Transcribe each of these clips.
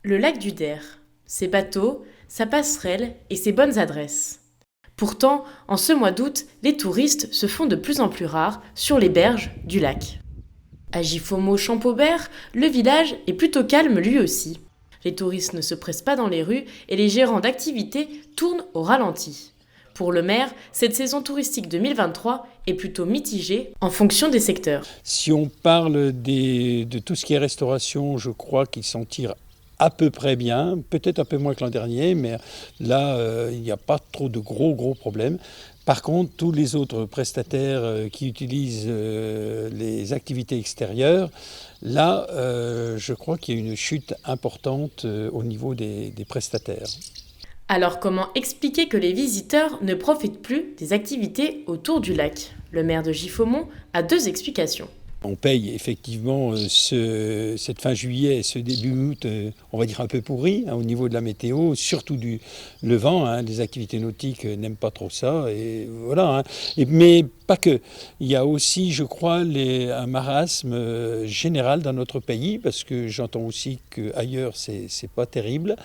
Le lac du Der, ses bateaux, sa passerelle et ses bonnes adresses. Pourtant, en ce mois d'août, les touristes se font de plus en plus rares sur les berges du lac. À Giffomo-Champaubert, le village est plutôt calme lui aussi. Les touristes ne se pressent pas dans les rues et les gérants d'activités tournent au ralenti. Pour le maire, cette saison touristique 2023 est plutôt mitigée en fonction des secteurs. Si on parle de tout ce qui est restauration, je crois qu'ils s'en tirent à peu près bien, peut-être un peu moins que l'an dernier, mais là, il n'y a pas trop de gros problèmes. Par contre, tous les autres prestataires qui utilisent les activités extérieures, là, je crois qu'il y a une chute importante au niveau des prestataires. Alors comment expliquer que les visiteurs ne profitent plus des activités autour du lac? Le maire de Giffaumont a deux explications. On paye effectivement cette fin juillet et ce début août, on va dire un peu pourri au niveau de la météo, surtout le vent. Les activités nautiques n'aiment pas trop ça. Et voilà, mais pas que. Il y a aussi, je crois, un marasme général dans notre pays, parce que j'entends aussi qu'ailleurs, c'est pas terrible.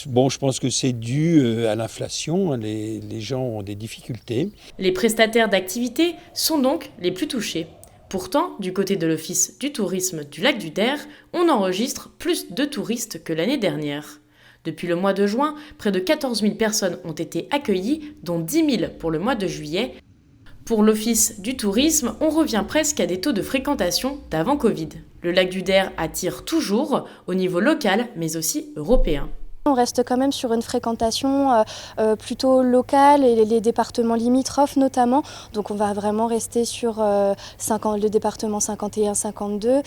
Bon, je pense que c'est dû à l'inflation. Les gens ont des difficultés. Les prestataires d'activités sont donc les plus touchés. Pourtant, du côté de l'Office du tourisme du lac du Der, on enregistre plus de touristes que l'année dernière. Depuis le mois de juin, près de 14 000 personnes ont été accueillies, dont 10 000 pour le mois de juillet. Pour l'Office du tourisme, on revient presque à des taux de fréquentation d'avant Covid. Le lac du Der attire toujours au niveau local, mais aussi européen. On reste quand même sur une fréquentation plutôt locale et les départements limitrophes notamment. Donc on va vraiment rester sur le département 51-52,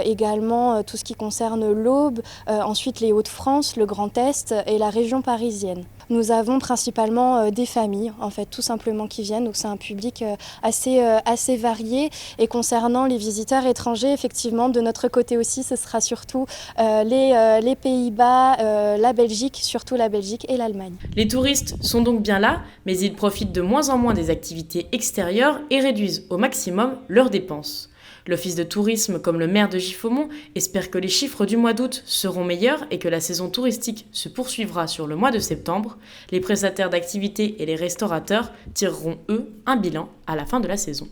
également tout ce qui concerne l'Aube, ensuite les Hauts-de-France, le Grand Est et la région parisienne. Nous avons principalement des familles, en fait, tout simplement qui viennent, donc c'est un public assez varié. Et concernant les visiteurs étrangers, effectivement, de notre côté aussi, ce sera surtout les Pays-Bas, la Belgique, surtout la Belgique et l'Allemagne. Les touristes sont donc bien là, mais ils profitent de moins en moins des activités extérieures et réduisent au maximum leurs dépenses. L'Office de tourisme, comme le maire de Giffaumont, espère que les chiffres du mois d'août seront meilleurs et que la saison touristique se poursuivra sur le mois de septembre. Les prestataires d'activités et les restaurateurs tireront, eux, un bilan à la fin de la saison.